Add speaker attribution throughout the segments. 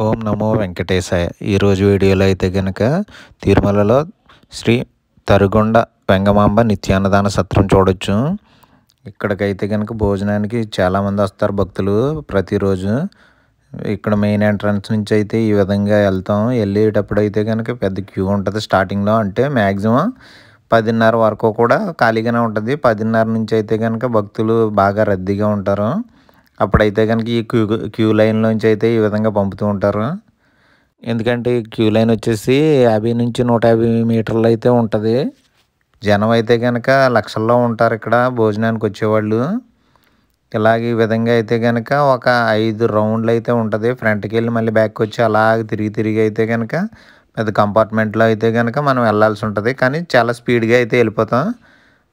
Speaker 1: ఓం నమో వెంకటేశాయ. ఈరోజు వీడియోలో అయితే గనక తిరుమలలో శ్రీ తరుగుండ వెంగమాంబ నిత్యాన్నదాన సత్రం చూడొచ్చు. ఇక్కడికైతే కనుక భోజనానికి చాలామంది వస్తారు భక్తులు ప్రతిరోజు. ఇక్కడ మెయిన్ ఎంట్రన్స్ నుంచి అయితే ఈ విధంగా వెళ్తాం. వెళ్ళేటప్పుడు అయితే కనుక పెద్ద క్యూ ఉంటుంది స్టార్టింగ్లో. అంటే మ్యాక్సిమం 10:30 వరకు కూడా ఖాళీగానే ఉంటుంది. 10:30 నుంచి అయితే కనుక భక్తులు బాగా రద్దీగా ఉంటారు. అప్పుడైతే కనుక ఈ క్యూ లైన్లోంచి అయితే ఈ విధంగా పంపుతూ ఉంటారు. ఎందుకంటే ఈ క్యూ లైన్ వచ్చేసి 50 నుంచి 150 మీటర్లు అయితే ఉంటుంది. జనం అయితే కనుక లక్షల్లో ఉంటారు ఇక్కడ భోజనానికి వచ్చేవాళ్ళు. ఇలాగ ఈ విధంగా అయితే కనుక ఒక 5 రౌండ్లు అయితే ఉంటుంది. ఫ్రంట్కి వెళ్ళి మళ్ళీ బ్యాక్ వచ్చి అలాగ తిరిగి అయితే కనుక పెద్ద కంపార్ట్మెంట్లో అయితే కనుక మనం వెళ్ళాల్సి ఉంటుంది. కానీ చాలా స్పీడ్గా అయితే వెళ్ళిపోతాం.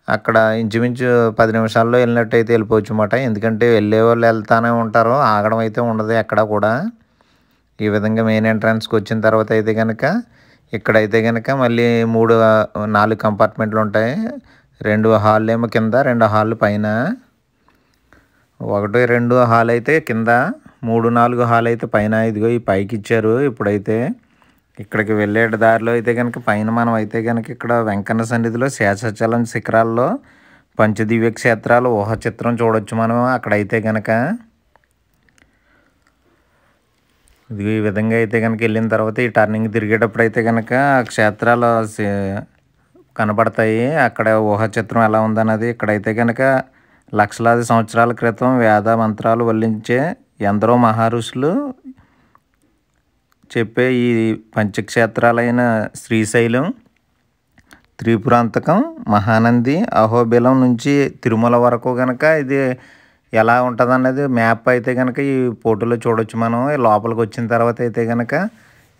Speaker 1: అక్కడ ఇంచుమించు 10 నిమిషాల్లో వెళ్ళినట్టు అయితే వెళ్ళిపోవచ్చు అన్నమాట. ఎందుకంటే వెళ్ళే వాళ్ళు వెళ్తూనే ఉంటారు, ఆగడం అయితే ఉండదు ఎక్కడ కూడా. ఈ విధంగా మెయిన్ ఎంట్రన్స్కి వచ్చిన తర్వాత అయితే కనుక ఇక్కడైతే కనుక మళ్ళీ 4 కంపార్ట్మెంట్లు ఉంటాయి. 2 హాల్ ఏమో కింద, 2 హాల్ పైన. 1, 2 హాల్ అయితే కింద, 3, 4 హాల్ అయితే పైన. ఇదిగో ఈ పైకి ఇచ్చారు. ఇప్పుడైతే ఇక్కడికి వెళ్ళే దారిలో అయితే కనుక పైన మనం అయితే కనుక ఇక్కడ వెంకన్న సన్నిధిలో శేషాచలం శిఖరాల్లో పంచదివ్య క్షేత్రాలు ఊహ చిత్రం చూడొచ్చు మనం అక్కడైతే కనుక. ఇది ఈ విధంగా అయితే కనుక వెళ్ళిన తర్వాత ఈ టర్నింగ్ తిరిగేటప్పుడు అయితే కనుక క్షేత్రాలు కనబడతాయి. అక్కడ ఊహ చిత్రం ఎలా ఉందన్నది. ఇక్కడైతే కనుక లక్షలాది సంవత్సరాల క్రితం వేద మంత్రాలు వల్లించే ఎందరో మహర్షులు చెప్పే ఈ పంచక్షేత్రాలైన శ్రీశైలం, త్రిపురాంతకం, మహానంది, అహోబిలం నుంచి తిరుమల వరకు కనుక ఇది ఎలా ఉంటుంది అన్నది మ్యాప్ అయితే కనుక ఈ ఫోటోలో చూడొచ్చు మనం. లోపలికి వచ్చిన తర్వాత అయితే కనుక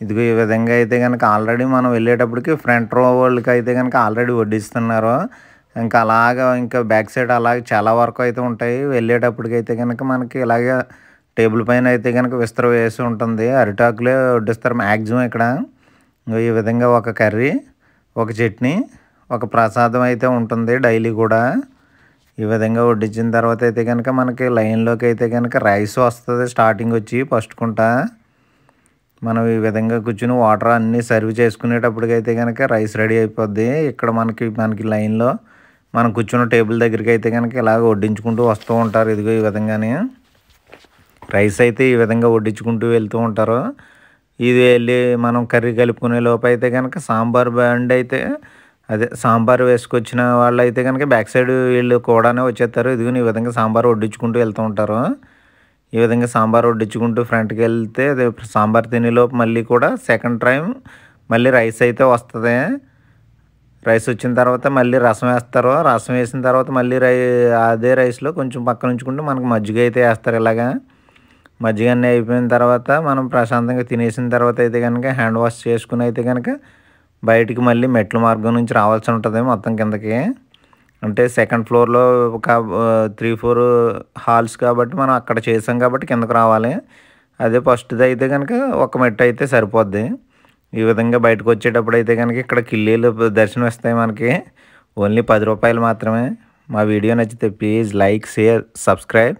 Speaker 1: ఇదిగో ఈ విధంగా అయితే కనుక ఆల్రెడీ మనం వెళ్ళేటప్పటికి ఫ్రంట్ రో వాళ్ళకి అయితే కనుక ఆల్రెడీ వడ్డిస్తున్నారు. ఇంకా అలాగా ఇంకా బ్యాక్ సైడ్ అలాగే చాలా వరకు అయితే ఉంటాయి. వెళ్ళేటప్పటికి అయితే కనుక మనకి ఇలాగే టేబుల్ పైన అయితే కనుక విస్తర వేసి ఉంటుంది. అరిటాకులే వడ్డిస్తారు మ్యాక్సిమం ఇక్కడ. ఈ విధంగా ఒక కర్రీ, ఒక చట్నీ, ఒక ప్రసాదం అయితే ఉంటుంది డైలీ కూడా. ఈ విధంగా వడ్డించిన తర్వాత అయితే కనుక మనకి లైన్లోకి అయితే కనుక రైస్ వస్తుంది. స్టార్టింగ్ వచ్చి ఫస్ట్ కుంట మనం ఈ విధంగా కూర్చుని వాటర్ అన్నీ సర్వ్ చేసుకునేటప్పటికైతే కనుక రైస్ రెడీ అయిపోద్ది. ఇక్కడ మనకి లైన్లో మనం కూర్చున్న టేబుల్ దగ్గరికి అయితే కనుక ఇలాగ వడ్డించుకుంటూ వస్తూ ఉంటారు. ఇదిగో ఈ విధంగానే రైస్ అయితే ఈ విధంగా వడ్డించుకుంటూ వెళ్తూ ఉంటారు. ఇది వెళ్ళి మనం కర్రీ కలుపుకునే లోపు అయితే కనుక సాంబార్ బండి అయితే సాంబార్ వేసుకొచ్చిన వాళ్ళు అయితే కనుక బ్యాక్ సైడ్ వీళ్ళు కూడానే వచ్చేస్తారు. ఇదిగో ఈ విధంగా సాంబార్ వడ్డించుకుంటూ వెళ్తూ ఉంటారు. ఈ విధంగా సాంబార్ వడ్డించుకుంటూ ఫ్రంట్కి వెళ్తే సాంబార్ తినేలోపు మళ్ళీ కూడా సెకండ్ టైం మళ్ళీ రైస్ అయితే వస్తుంది. రైస్ వచ్చిన తర్వాత మళ్ళీ రసం వేస్తారు. రసం వేసిన తర్వాత మళ్ళీ అదే రైస్లో కొంచెం పక్కన ఉంచుకుంటూ మనకు మజ్జిగ అయితే వేస్తారు. ఇలాగా మజ్జిగ అన్నీ అయిపోయిన తర్వాత మనం ప్రశాంతంగా తినేసిన తర్వాత అయితే కనుక హ్యాండ్ వాష్ చేసుకుని అయితే కనుక బయటికి మళ్ళీ మెట్ల మార్గం నుంచి రావాల్సి ఉంటుంది మొత్తం కిందకి. అంటే సెకండ్ ఫ్లోర్లో ఒక 3-4 హాల్స్ కాబట్టి మనం అక్కడ చేసాం కాబట్టి కిందకు రావాలి. అదే ఫస్ట్ది అయితే కనుక ఒక మెట్టు అయితే సరిపోద్ది. ఈ విధంగా బయటకు వచ్చేటప్పుడు అయితే కనుక ఇక్కడ కిల్లీలు దర్శనం ఇస్తాయి మనకి. ఓన్లీ 10 రూపాయలు మాత్రమే. మా వీడియో నచ్చితే ప్లీజ్ లైక్, షేర్, సబ్స్క్రైబ్.